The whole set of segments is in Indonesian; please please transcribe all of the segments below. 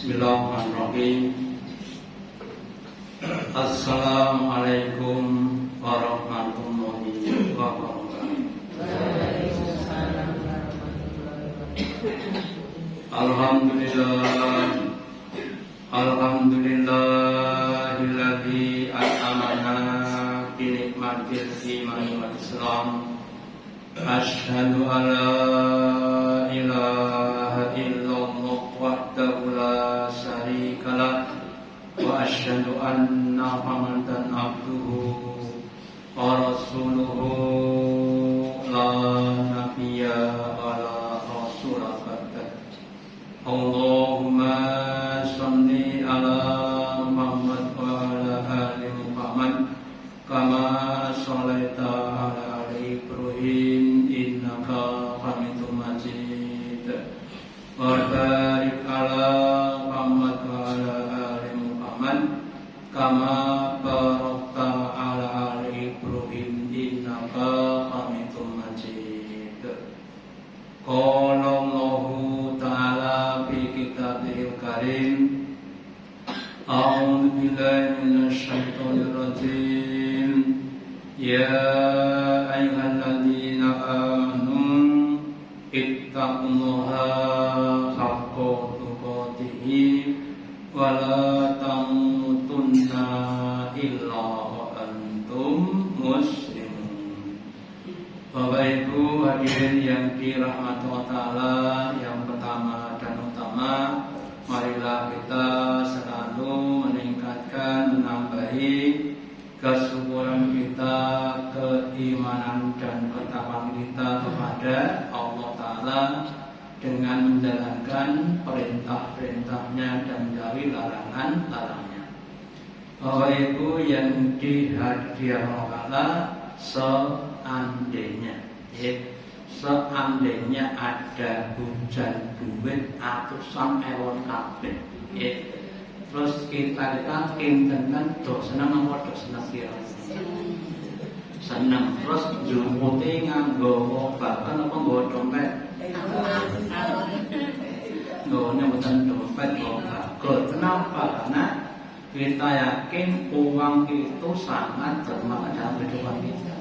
Bismillahirrahmanirrahim. Assalamualaikum warahmatullahi wabarakatuh. Waalaikumsalam warahmatullahi wabarakatuh. Alhamdulillahilladzi at'amana bi nikmatil iman wal Islam. Asyhadu an la ilaha illallah wahdahu la syarikalah wa asyhadu anna Muhammadan abduhu wa rasuluhu la nabiyya wa la rasula ba'dah. Allahumma shalli ala Muhammad wa ala ali Muhammad kama shallaita ala ali Ibrahim innaka Hamidum Majid. Wa barik ala Muhammad wa ala ali Muhammad kama barakta ala ali Ibrahim innaka Hamidum Majid. Qala Allahu ta'ala fi kitabihil karim. A'udzu billahi minasy syaithanir rajim. Ya ayyuhalladzina amanu ittaqullaha haqqa tuqatih wa la tamutunna illa wa antum muslimun. Bapak Ibu hadirin yang dirahmati Allah Ta'ala, yang pertama dan utama, marilah kita selalu meningkatkan, menambahi kesyukuran kita, keimanan dan ketakwaan kita kepada Allah Ta'ala dengan menjalankan perintah-perintahnya dan menjauhi larangan-larangnya. Bapak Ibu yang dihadiri Allah Ta'ala, seandainya ada hujan duit atusan ewon kabeh, terus kita kinten do seneng apa do seneng kira seneng, terus jumute nganggo bahkan apa nggo dompet nggonya bukan dompet nggo. Kenapa? Karena kita yakin uang itu sangat bermakna dalam kehidupan kita.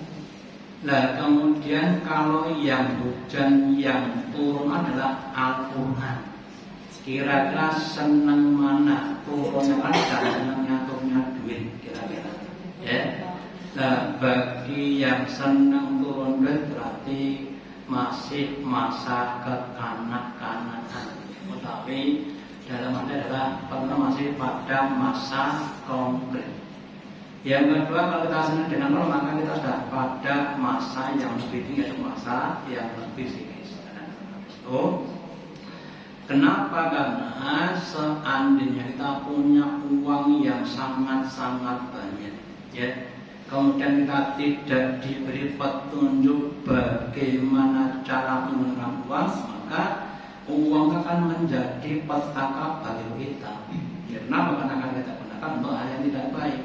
Nah, kemudian kalau yang hujan yang turun adalah Al-Quran, kira-kira senang mana turunnya kan senang nyaturnya duit kira-kira, ya. Nah, bagi yang senang turun duit berarti masih masa kekanak-kanakan, tetapi dalam arti adalah pernah masih pada masa konkret. Yang kedua, kalau kita senang dengan Allah, maka kita sudah pada masa yang lebih tinggi, yaitu masa yang lebih psikis. Kenapa? Karena seandainya kita punya uang yang sangat-sangat banyak, ya, kemudian kita tidak diberi petunjuk bagaimana cara menggunakan uang, maka uang akan menjadi petaka bagi kita. Ya, kenapa? Karena akan kita gunakan untuk hal yang tidak baik.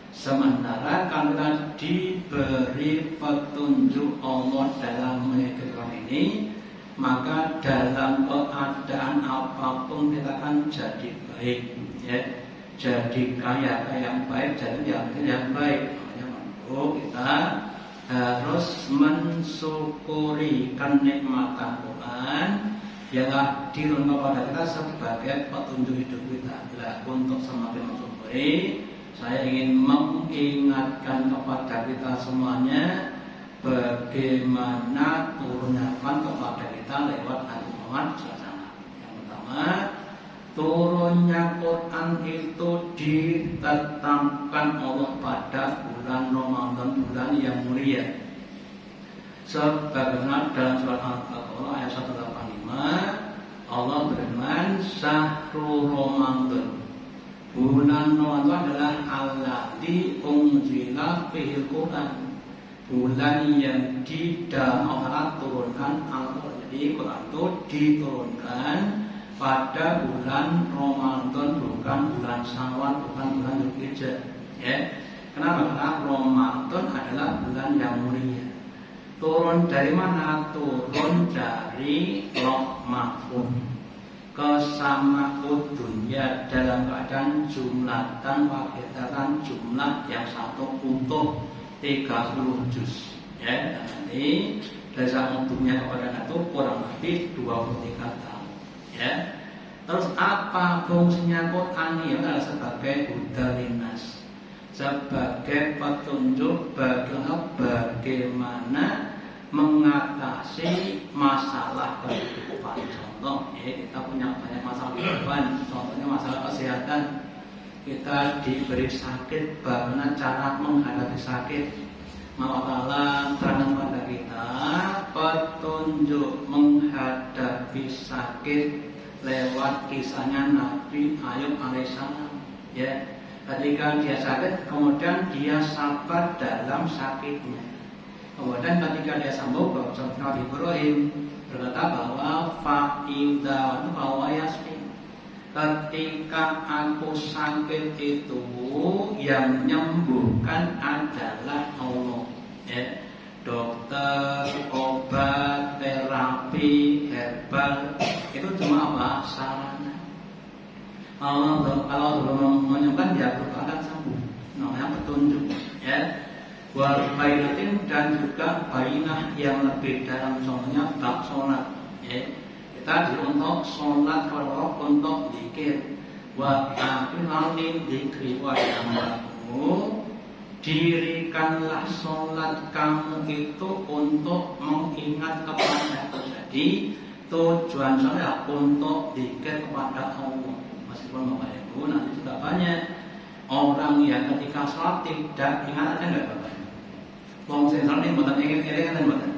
Sementara kalau kita diberi petunjuk Allah dalam menghidupkan ini, maka dalam keadaan apapun kita akan jadi baik, ya, jadi kaya yang baik, jadi yang baik. Makanya kita harus mensyukuri kenikmatan Quran yang diturunkan kepada kita sebagai petunjuk hidup kita. Nah, untuk semakin mensyukuri, saya ingin mengingatkan kepada kita semuanya bagaimana turunnya Quran kepada kita lewat Nabi Muhammad SAW. Yang pertama, turunnya Quran itu ditetapkan Allah pada bulan Ramadan, bulan yang mulia. Sebagaimana dalam surat Al-Baqarah ayat 185, Allah berfirman, Syahrul Ramadan, bulan Ramadan adalah alladzi unzila fihil Quran, bulan yang di dalam Allah turunkan Al-Quran. Jadi Quran itu diturunkan pada bulan Ramadan, bukan bulan Syawal, bukan bulan Dzulhijjah, ya. Kenapa? Karena Ramadan adalah bulan yang mulia. Turun dari mana? Turun dari Lauh Mahfuz. kesamakut dunia dalam keadaan jumlatan wahidatan, jumlah yang satu utuh 30 juz. Ya, nanti dari sama dunia kepada itu kurang lebih 23 tahun. Ya. Terus apa fungsinya Quran ini? Adalah sebagai hudalinas, sebagai petunjuk bagaimana mengatasi masalah kehidupan. Contoh, ya, kita punya banyak masalah kehidupan. Contohnya masalah kesehatan. Kita diberi sakit, bagaimana cara menghadapi sakit. Allah Ta'ala terangkan pada kita petunjuk menghadapi sakit lewat kisahnya Nabi Ayub alaihissalam. Ya, ketika dia sakit, kemudian dia sabar dalam sakitnya. Kemudian ketika dia sembuh, Nabi Ibrahim berkata bahwa fa'idha bahwa yasmin. Ketika aku sakit itu, yang menyembuhkan adalah Allah. Ya, dokter, obat, terapi, herbal itu cuma apa? Sarana. Kalau belum menyembuhkan, dia akan sembuh. Namanya petunjuk. Ya. Wal bainatin, dan juga bainah yang lebih dalam, contohnya bab sholat. Ya. Kita untuk sholat, kalau untuk zikir. Wa akhirul dzikri wa yamamu, dirikanlah sholat kamu itu untuk mengingat kepada aku. Jadi tujuan sholat untuk zikir kepada Allah. Meskipun Bapak Ibu nanti juga banyak orang yang ketika sholat tidak ingat, ada nggak Bapak? Wong sing sholat ini bukan ingin-ingin kan bukan?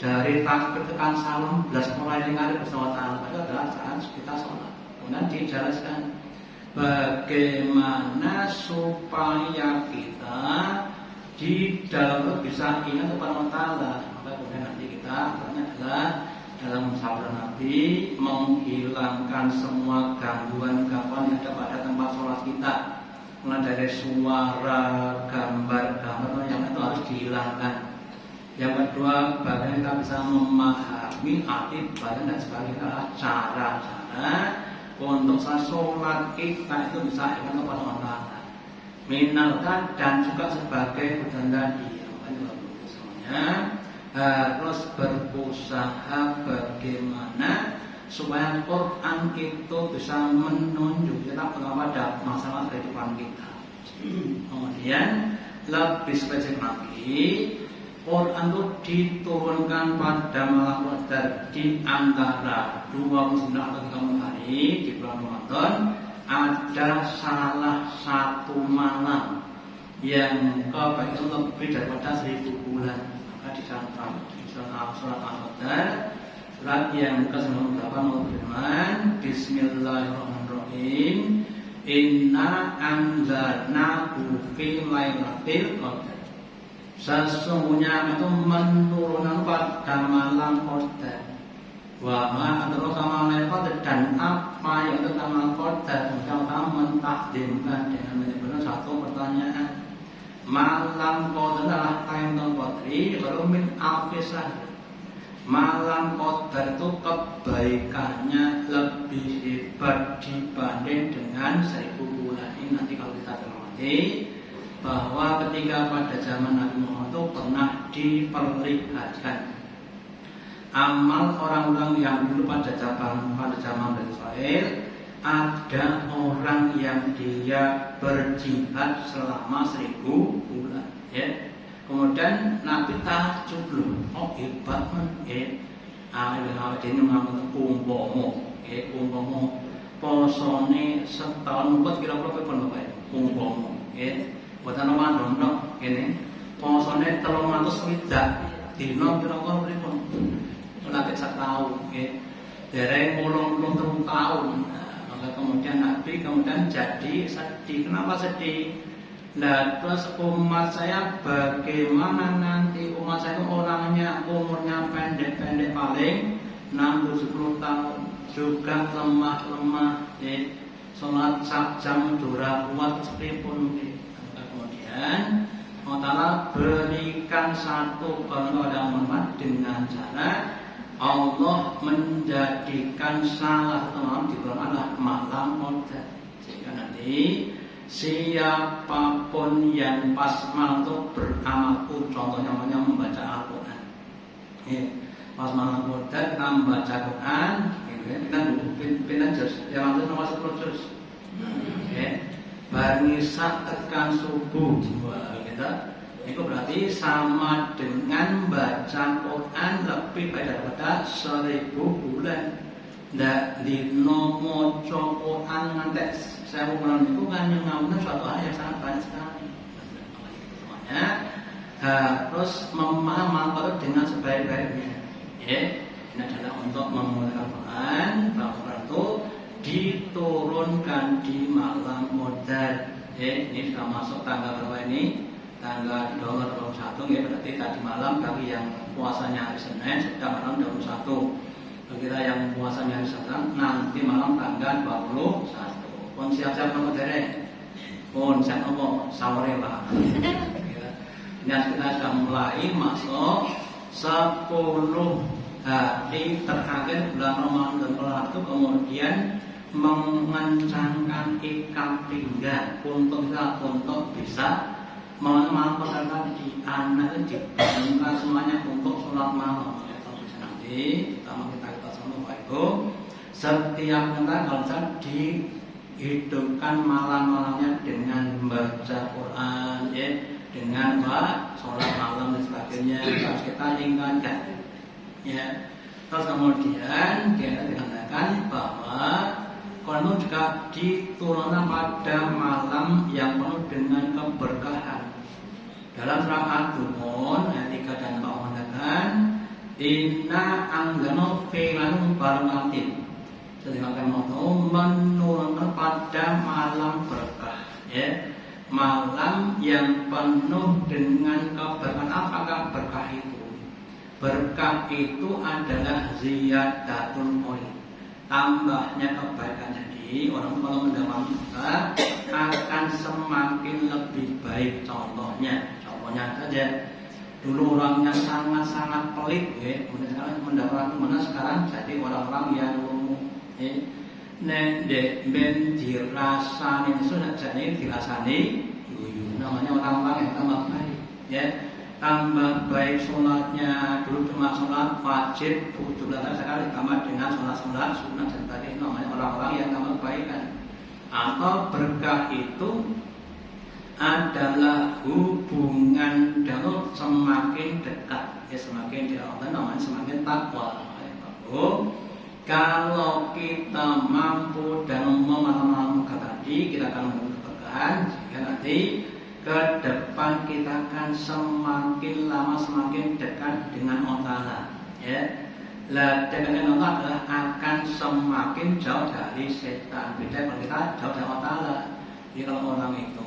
Dari takbir tekan salam belas mulai dengar bersama Allah itu adalah saat kita sholat. Kemudian dijelaskan bagaimana supaya kita di dalam itu bisa ingat kepada Allah. Maka kemudian nanti kita adalah dalam sabda Nabi menghilangkan semua gangguan-gangguan yang ada pada tempat sholat kita. Mulai dari suara, gambar-gambar yang itu harus dihilangkan. Yang kedua, bagaimana kita bisa memahami arti badan dan sebagainya adalah cara-cara untuk sholat kita itu bisa ingat kepada Allah. Minalkan dan juga sebagai hujan tadi, semuanya harus berusaha bagaimana supaya Quran itu bisa menunjuk kita pada masalah kehidupan kita. Kemudian lebih spesifik lagi, Quran itu diturunkan pada malam Qadar di antara 29 atau 30 hari di bulan Ramadan. Ada salah satu malam yang kebaikan lebih daripada 1000 bulan. Maka dicatat di surat Al-Qadar, surat yang ke-98 berfirman, Bismillahirrahmanirrahim, Inna anzalnahu fi lailatul qadar. Sesungguhnya itu menurunkan pada malam Qadar. Wa ma adraka ma lailatul, dan apa yang itu malam Qadar? Kita mentakdimkan dengan menyebutkan satu pertanyaan. Malam Qadar adalah Lailatul Qadri baru min alfisah. Malam Qadar itu kebaikannya lebih hebat dibanding dengan 1000 bulan. Ini nanti kalau kita cermati bahwa ketika pada zaman Nabi Muhammad itu pernah diperlihatkan amal orang-orang yang dulu pada zaman Bani Israil, ada orang yang dia berjihad selama 1000 bulan. Ya. Kemudian Nabi takjub loh, oh hebat man, awet ini mengambil umpama, posone setahun buat kira-kira berapa Bapak? Umpama, buatan Ramadan dong, ini posone 300 dino kira-kira berapa? Lagi setahun, dari 80 tahun. Maka kemudian Nabi jadi sedih. Kenapa sedih? Nah, terus umat saya bagaimana nanti? Umat saya itu orangnya umurnya pendek-pendek, paling 6-10 tahun, juga lemah-lemah, sholat jam durah kuat sekalipun. Maka kemudian Allah Ta'ala berikan satu kepada umat dengan cara Allah menjadikan salah satu malam di bulan adalah malam Qadar. Sehingga nanti siapapun yang pas malam itu beramal, contohnya membaca Al-Quran. Pas malam Qadar kita membaca Quran, kita pindah juz, yang itu nomor 10 juz. Barisa tekan subuh, kita. Itu berarti sama dengan baca Quran lebih baik daripada 1000 bulan. Ndak dino maca Quran ngantek 1000 bulan itu kan yang namanya suatu hal yang sangat banyak sekali. Semuanya harus memahami dengan sebaik-baiknya. Ini adalah untuk memulai Al-Quran. Al-Quran itu diturunkan di malam Qadar. Ini sudah masuk tanggal berapa ini? Tanggal 21 ya, berarti tadi malam bagi yang puasanya hari Senin sudah malam 21. Bagi kita yang puasanya hari Senin nanti malam tanggal 21. Pun siap-siap nomor derek. Pun siap nomor sahur lah. Ini kita sudah mulai masuk 10 hari terakhir bulan Ramadan itu, kemudian mengencangkan ikat pinggang untuk bisa malam-malam tadi anak itu dibangunkan semuanya untuk sholat malam. Nanti pertama kita sama Bapak Ibu, setiap kita kalau bisa dihidupkan malam-malamnya dengan membaca Quran, dengan sholat malam dan sebagainya. Harus kita ingatkan. Terus kemudian dia dikatakan bahwa Quran itu juga diturunkan pada malam yang penuh dengan keberkahan. Dalam surat Ad-Dukhan ayat 3 dan 4 mengatakan, Inna anzalnahu fi lailatin mubarakatin. Sedangkan Allah menurunkan pada malam berkah, malam yang penuh dengan keberkahan. Apakah berkah itu? Berkah itu adalah ziyadatul khair, tambahnya kebaikan. Jadi orang kalau mendapat berkah akan semakin lebih baik. Contohnya saja, dulu orangnya sangat-sangat pelit, mendapat mana sekarang jadi orang-orang yang nendek ben dirasani sudah jadi dirasani guyu. Namanya orang-orang yang tambah baik, tambah baik sholatnya. Dulu cuma sholat wajib 17 sekali, tambah dengan sholat sunnah dan tadi namanya orang-orang yang tambah kebaikan. Atau berkah itu adalah hubungan dan semakin dekat, semakin dekat Allah, namanya semakin takwa. Kalau kita mampu dan memahami tadi, kita akan memiliki keberkahan. Sehingga nanti ke depan kita akan semakin lama semakin dekat dengan Allah. Dekat dengan Allah adalah akan semakin jauh dari setan. Beda kalau kita jauh dari Allah. Jadi kalau orang itu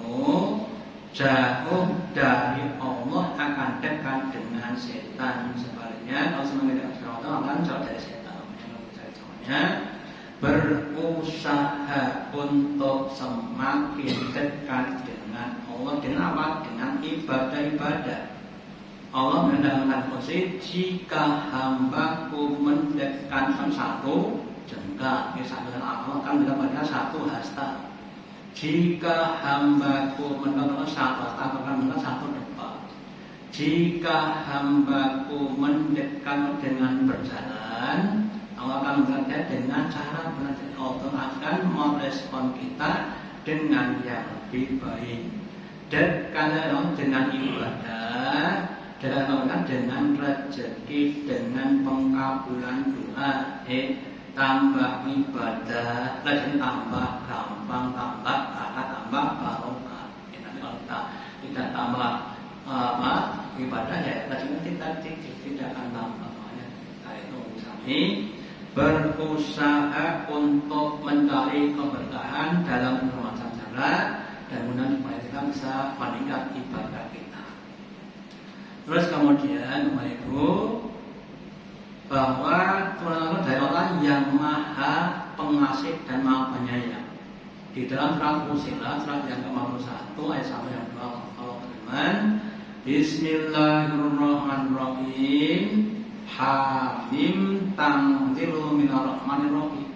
jauh dari Allah akan dekat dengan setan. Sebaliknya kalau semakin dekat dengan Allah akan jauh dari setan. Berusaha untuk semakin dekat dengan Allah dengan apa? Dengan ibadah-ibadah. Allah mendatangkan posisi jika hambaku mendekatkan satu jengkal, misalnya Allah akan mendapatkan satu hasta. Jika hambaku mendekatkan satu hasta, akan mendapatkan satu depan. Jika hambaku mendekat dengan berjalan, Allah akan bekerja dengan cara belajar. Allah akan merespon kita dengan yang lebih baik. Dekat dengan ibadah, dengan rezeki, dengan pengkabulan doa, tambah ibadah, lagi tambah gampang, tambah akad, tambah barokah. Tapi kalau kita tidak tambah ibadah, kita tidak akan tambah. Kita itu kami berusaha untuk mencari keberkahan dalam bermacam cara dan mudah supaya kita bisa meningkat ibadah kita. Terus kemudian Bapak Ibu, bahwa Tuhan dari Allah yang maha pengasih dan maha penyayang. Di dalam surat Fussilat surat yang ke-51 ayat 1 yang 2 Allah berfirman, Bismillahirrahmanirrahim. Hamim tanzilu minar rahmanir rahim,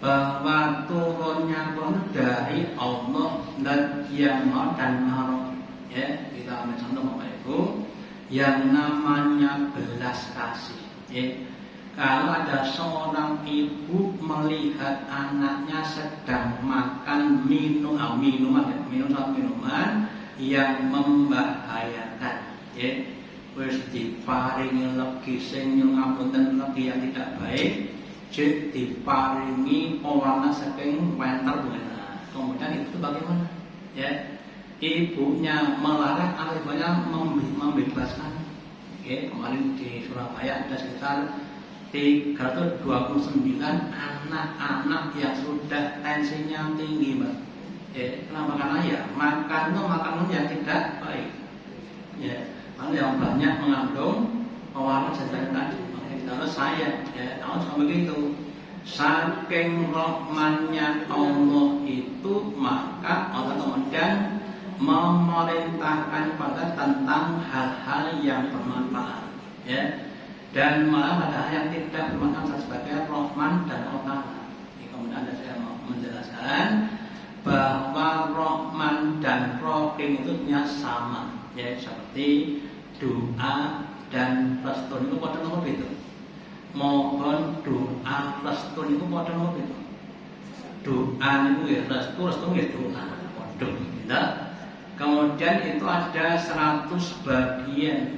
bahwa turunnya Quran dari Allah dan yang Maha dan Maha. Ya, kita ambil contoh Bapak Ibu, yang namanya belas kasih. Ya. Kalau ada seorang ibu melihat anaknya sedang makan minuman yang membahayakan, ya, wis diparingi legi sing ngapunten legi yang tidak baik, jek diparingi pewarna saking winter buana. Kemudian itu bagaimana? Ya, ibunya melarang, ibunya membebaskan. Oke, kemarin di Surabaya ada sekitar 329 anak-anak yang sudah tensinya tinggi, Mbak. Kenapa? Karena ya makanan yang tidak baik. Ya, karena yang banyak mengandung pewarna zat tadi. Makanya kalau saya, ya, sama begitu. Saking rahmannya Allah itu, maka Allah kemudian memerintahkan kepada tentang hal-hal yang bermanfaat. Ya. Dan malah ada yang tidak bermanfaat sebagai Rahman dan Allah. Kemudian saya mau menjelaskan bahwa Rahman dan Rahim itu punya sama, ya, seperti doa dan restun itu pada nomor itu. Mohon doa restun itu pada nomor itu. Doa itu ya restun ya doa. Waduh, tidak. Kemudian itu ada 100 bagian.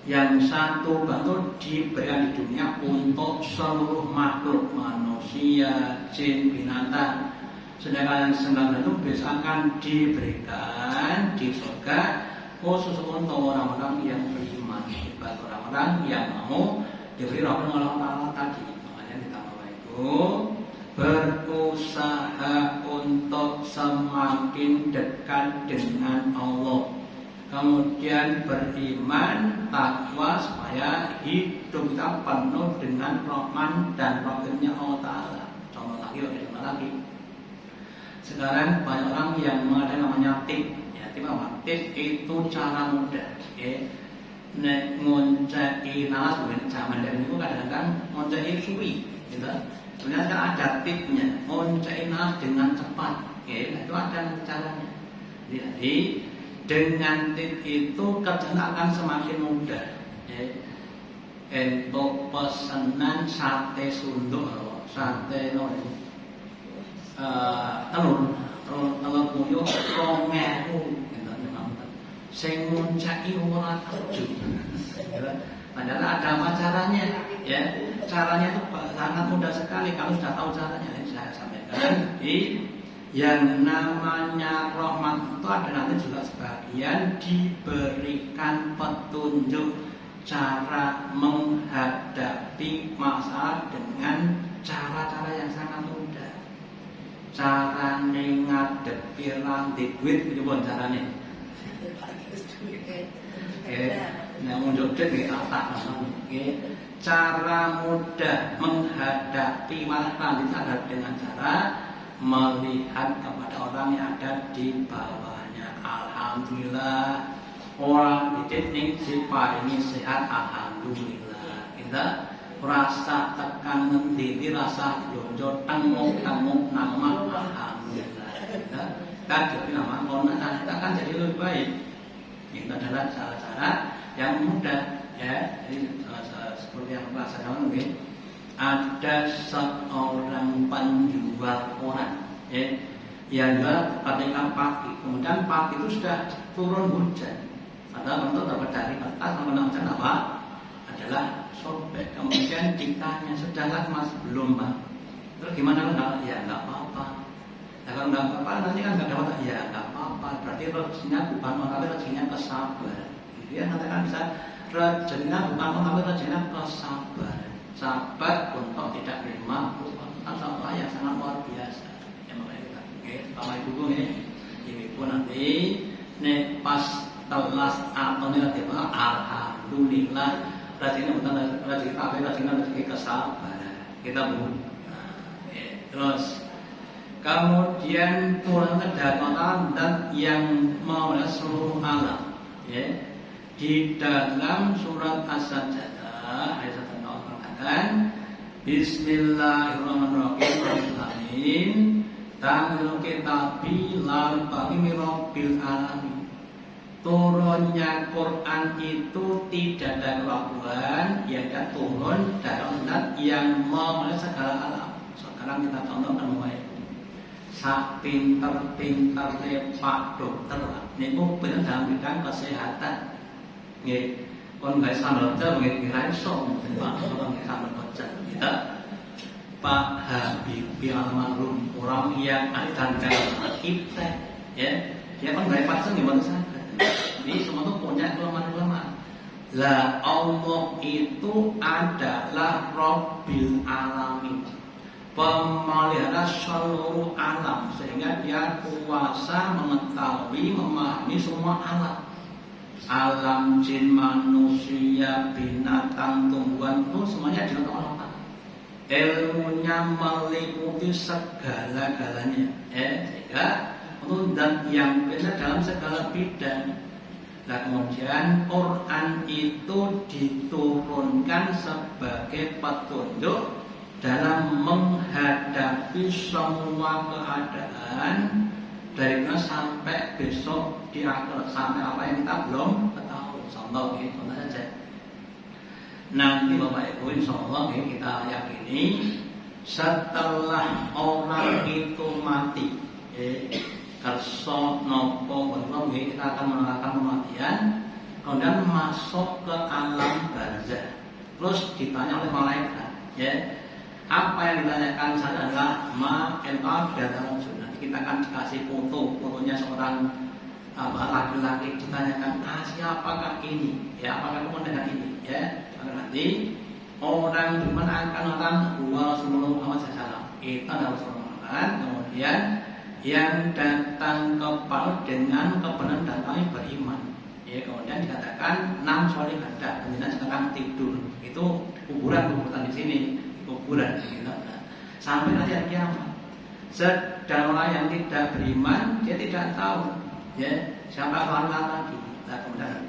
Yang satu bentuk diberikan di dunia untuk seluruh makhluk, manusia, jin, binatang. Sedangkan yang 9 itu bisa akan diberikan di surga khusus untuk orang-orang yang beriman, bagi orang-orang yang mau diberi rahmat Allah Ta'ala tadi. Makanya ditambah itu berusaha untuk semakin dekat dengan Allah. Kemudian beriman, takwa, supaya hidup kita penuh dengan Rahman dan Rahimnya Allah Ta'ala. Contoh lagi. Sekarang banyak orang yang mengadakan namanya tip. Ya, tip itu cara mudah. Ya. Nek ngoncai nalas, zaman dari itu kadang-kadang ngoncai suwi. Gitu. Sebenarnya ada tipnya. Ngoncai nalas dengan cepat. Ya, itu ada caranya. Jadi dengan tip itu kerjaan akan semakin mudah. Untuk pesanan sate sunduk, sate telur puyuh 2.000 sing nguncaki ora kerja. Padahal ada apa caranya? Ya, caranya itu sangat mudah sekali. Kalau sudah tahu caranya, saya sampaikan. Yang namanya rahmat itu ada nanti juga sebagian diberikan petunjuk cara menghadapi masalah dengan cara-cara yang sangat mudah. Cara ngadepi rantai duit itu pun caranya. Yang unjuk duit apa? Cara mudah menghadapi masalah itu ada dengan cara melihat kepada orang yang ada di bawahnya. Alhamdulillah, orang didik diparingi sehat, alhamdulillah. Kita rasa tekan ngendili, rasa blonjo tengok nama, alhamdulillah. Kita jadi nama konon, kita akan jadi lebih baik. Itu adalah cara-cara yang mudah, ya. Jadi seperti yang saya sampaikan mungkin. Ada seorang penjual koran, ya, yang jual ketika pagi, kemudian pagi itu sudah turun hujan. Ada bentuk dari kertas sama hujan apa? Adalah sobek. Kemudian ditanya, sudah lah Mas? Belum, Pak. Terus gimana? Enggak? Ya nggak apa-apa. Nah, kalau nggak apa-apa nanti kan nggak dapat. Ya nggak apa-apa. Berarti rezekinya bukan orang, tapi rezekinya kesabaran. Dia nanti kan bisa rezekinya bukan orang, tapi rezekinya kesabaran. Sahabat untuk tidak menerima kan satu yang sangat luar biasa. Yang makanya kita, Bapak Ibu ibu nanti nih pas telas atau nih alhamdulillah rezeki bukan rezeki tapi rezeki kesabaran kita bu. Terus kemudian turun ke daratan dan yang maulah seluruh alam. Ya. Di dalam surat As-Sajdah ayat 1 mengatakan Bismillahirrahmanirrahim. Tanzilul kitabi la bagi mirabbil alamin. Turunnya Quran itu tidak ada keraguan, ya kan turun dalam zat yang memelihara segala alam. Sekarang kita contohkan mulai sak pinter-pinter Pak dokter niku bener dalam bidang kesehatan. Nggih, kon gawe sambal kerja nggih kira iso Pak nggih sambal kerja. Kita Pak Habibie almarhum orang yang ahli dan kita ya dia kan gaya pasang di mana saja. Jadi semua itu punya kelemahan-kelemahan. Lah Allah itu adalah Rabbil Alamin, pemelihara seluruh alam, sehingga dia kuasa mengetahui, memahami semua alam. Alam jin, manusia, binatang, tumbuhan itu semuanya dilakukan Allah. Ilmunya meliputi segala-galanya, sehingga untuk dan yang benar dalam segala bidang. Nah kemudian Quran itu diturunkan sebagai petunjuk dalam menghadapi semua keadaan dari mana sampai besok di akhirat, sampai apa yang kita belum ketahui. Contoh saja. Nanti Bapak Ibu insyaallah kita yakini setelah orang itu mati, kerso nopo kita akan melakukan kematian, kemudian masuk ke alam barzah. Terus ditanya oleh malaikat, apa yang ditanyakan saya adalah ma'al dan sunnah. Kita akan dikasih fotonya seorang laki-laki, ditanyakan siapakah ini, apakah kamu dengan ini, nanti orang beriman akan orang Rasulullah Muhammad SAW. Kita adalah Rasulullah. Kemudian yang datang kepada dengan kebenaran dan kami beriman. Kemudian dikatakan 6 soleh ada. Kemudian sekarang tidur. Itu kuburan di sini, kuburan. Sampai nanti hari kiamat. Sedang orang yang tidak beriman, dia tidak tahu, siapa selamat lagi. Nah, kemudian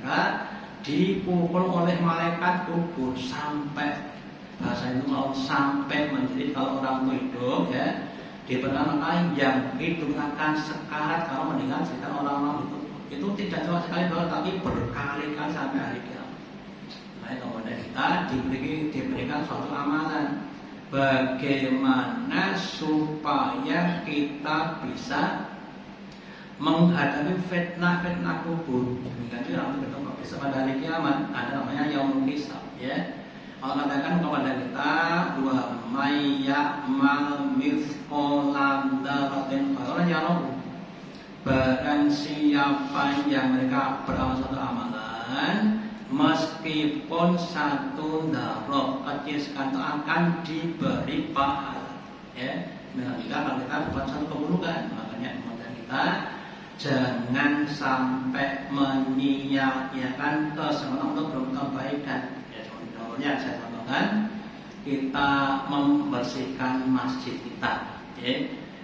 dipukul oleh malaikat kubur sampai bahasa itu mau sampai menjadi kalau orang itu hidup diperkenalkan yang hidup akan sekarat kalau mendengar cerita orang-orang itu tidak cuma sekali doang tapi berkali-kali sampai hari kiamat. Nah kemudian kita diberikan suatu amalan bagaimana supaya kita bisa menghadapi fitnah kubur. Demikian nanti bisa pada hari kiamat ada namanya yaumul hisab. Allah katakan kepada kita wa may ya'mal mithqala dzarratin khairan yarahu. Barang siapa yang mereka beramal satu amalan meskipun satu dzarrah kecil sekali akan diberi pahala. Nah, kalau kita buat satu keburukan, makanya kita jangan sampai menyia-nyiakan kesempatan untuk berbuat kebaikan. Contohnya saya contohkan kita membersihkan masjid kita,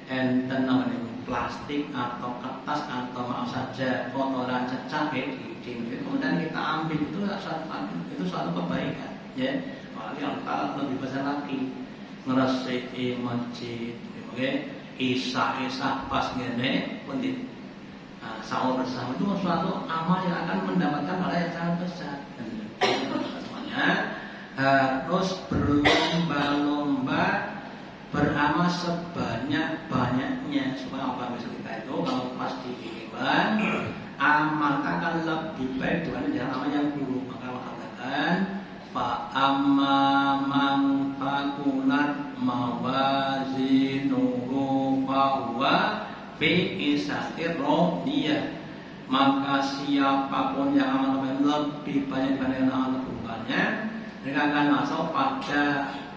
enten namanya plastik atau kertas atau maaf saja kotoran cecak kemudian kita ambil itu suatu kebaikan, apalagi kalau lebih besar lagi ngeresiki masjid, isa pas gini penting. Sahur bersama itu suatu amal yang akan mendapatkan pahala yang sangat besar. Semuanya harus berlomba-lomba beramal sebanyak-banyaknya supaya apa besok kita itu kalau pas dikirimkan amal akan lebih baik dibanding dengan amal yang buruk. Maka Allah katakan fa amma man faqulat mawazinuhu fa huwa fi isatir radiyah. Maka siapapun yang amal lebih banyak dibanding amal keburukannya, mereka akan masuk pada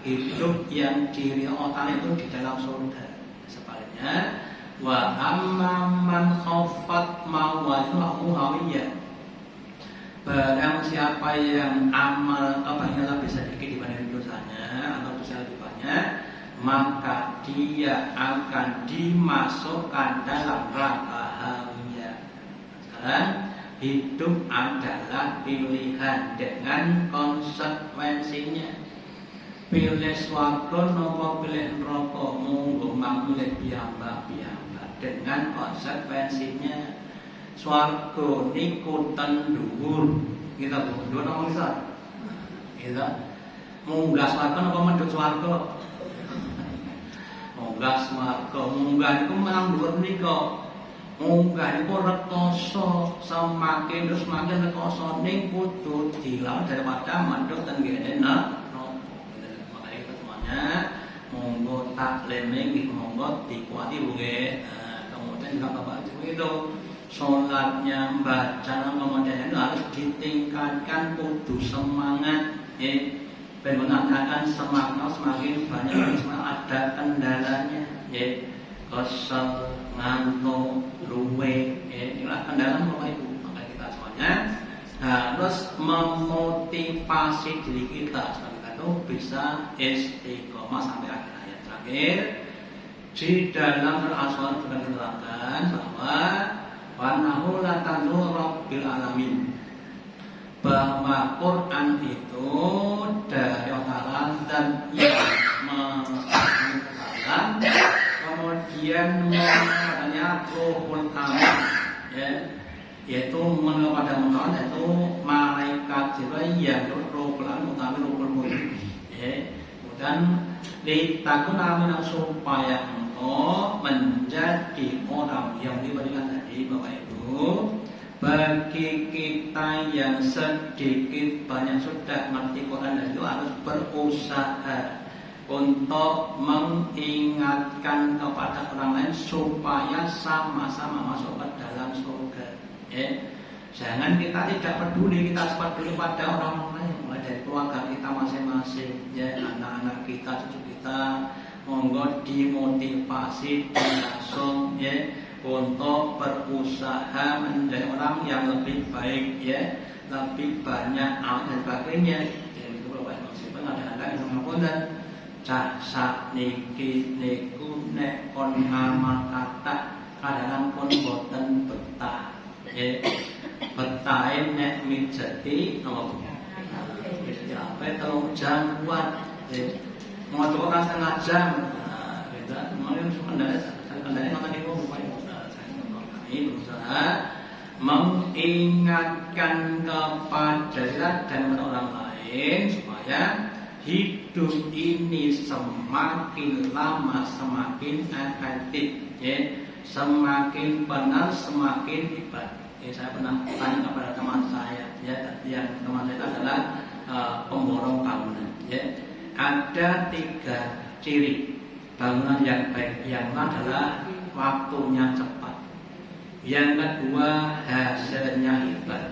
hidup yang diri otak itu di dalam surga. Sebaliknya wa amma man khaffat mawazinuhu hawiyah. Barang siapa yang amal kebaikannya lebih sedikit dibanding dosanya atau dosa lebih banyak, maka dia akan dimasukkan dalam neraka hawiyah. Sekarang hidup adalah pilihan dengan konsekuensinya. Pilih swarga nopo pilih neraka, monggo milih piyambak-piyambak dengan konsekuensinya. Swarga niku ten dhuwur. Kita dhuwur napa bisa? Kita munggah swarga napa mendut swarga? Munggah swarga, munggah niku menang dhuwur nika. Munggah niku rekoso, semakin terus semakin rekoso ning kudu dilawan daripada mandhut ten ngene makanya itu semuanya monggo taklime nggih monggo dikuati nggih. Kemudian juga Bapak Ibu itu sholatnya baca kemudian itu harus ditingkatkan, kudu semangat ya. Ben menandakan semangat semakin banyak ada kendalanya ya. Kesel, ngantuk, luwe, inilah kendala Bapak Ibu. Maka kita semuanya harus memotivasi diri kita supaya kita itu bisa istiqomah sampai akhir ayat terakhir. Di dalam al-Aswar sudah diterangkan bahwa wanahu la tanzur rabbil alamin, bahwa Quran itu dari Allah dan yang mengatakan kemudian mengenai Ruhul Amin ya, yaitu pada Muhammad yaitu malaikat Jibril yang Ruhul Amin utama Ruhul Mulk ya. Kemudian ditakun amin supaya engkau menjadi orang yang diberikan tadi Bapak Ibu. Bagi kita yang sedikit banyak sudah mengerti Quran dan itu harus berusaha untuk mengingatkan kepada orang lain supaya sama-sama masuk ke dalam surga. Jangan kita tidak peduli, kita harus peduli pada orang lain, mulai dari keluarga kita masing-masing, ya, anak-anak kita, cucu kita, monggo dimotivasi, langsung, ya, untuk berusaha menjadi orang yang lebih baik, ya, lebih banyak amal dan sebagainya. Jadi itu Bapak Ibu Muslim ada yang mengapunten. Cak niki niku nek kon ngamal kata kadang pun boten betah. Betahe nek mijeti napa? Mijeti apa 3 jam kuat. Ngono ora setengah jam. Beda mungkin kendala ngoten niku upaya kami berusaha mengingatkan kepada dan orang lain supaya hidup ini semakin lama semakin efektif, ya, semakin benar semakin hebat. Saya pernah tanya kepada teman saya, ya, yang teman saya adalah pemborong bangunan. Ya. Ada 3 ciri bangunan yang baik. Yang adalah waktunya cepat. Yang kedua hasilnya hebat.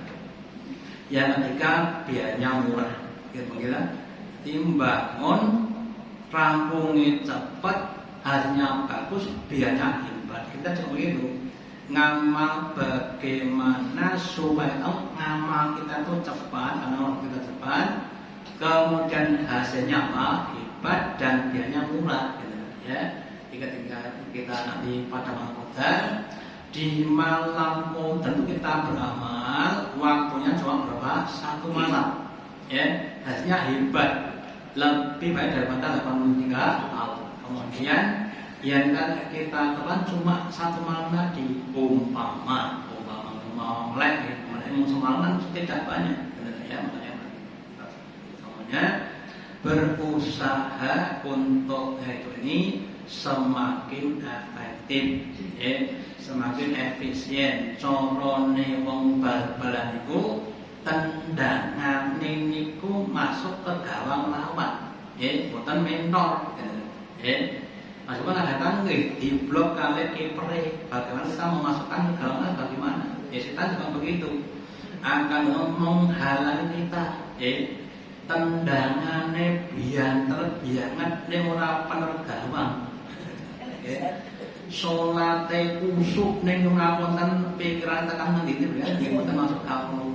Yang ketiga biayanya murah. Kira-kira timbangun rampungnya cepat, hasilnya bagus, biayanya hebat. Kita coba begitu. Ngamal bagaimana supaya ngamal kita tuh cepat, karena waktu kita cepat, kemudian hasilnya apa? Hebat dan biayanya murah. Gitu, ya. Ketika kita nanti pada malam Qadar, di malam Qadar itu kita beramal, waktunya cuma berapa? 1 malam. Ya, hasilnya hebat, lebih baik daripada 83 tahun. Kemudian yang kan kita teman cuma 1 malam tadi, umpama melek, kemudian semalam tidak banyak, ya, makanya semuanya berusaha untuk itu ini semakin efektif, ya, semakin efisien. Corone wong bal-balan itu tendangan niku masuk ke gawang lawan, ya, bukan mentor, ya. Masukkan ada tangga di blok kali kipere. Bagaimana kita memasukkan ke gawang bagaimana? Ya, setan juga begitu, akan menghalangi kita, ya. Tendangannya bianter biangat nih ora penergawang, ya. Salate kusuk ning ngapunten pikiran tekan ngendi ya, mboten masuk gawang.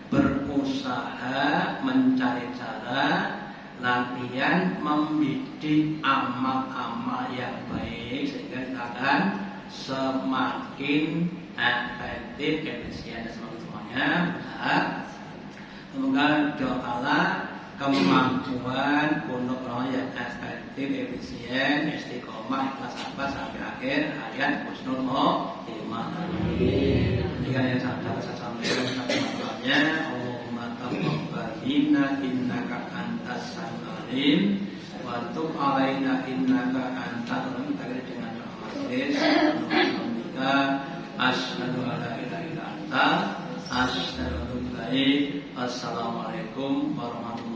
Berusaha mencari cara, latihan membidik amal-amal yang baik sehingga kita akan semakin efektif, efisien, dan semuanya. Semoga doa Allah kemampuan untuk orang yang efektif, efisien, istiqomah, ikhlas sabar sampai akhir hayat husnul khotimah. Jika yang saya sampaikan semuanya, Allahumma taqabbal minna innaka antas samiul alim wa tub alaina innaka antal mutakir dengan rahmatis. Asyhadu an la ilaha illa anta asyhadu an la ilaha illa anta. Assalamualaikum warahmatullahi wabarakatuh.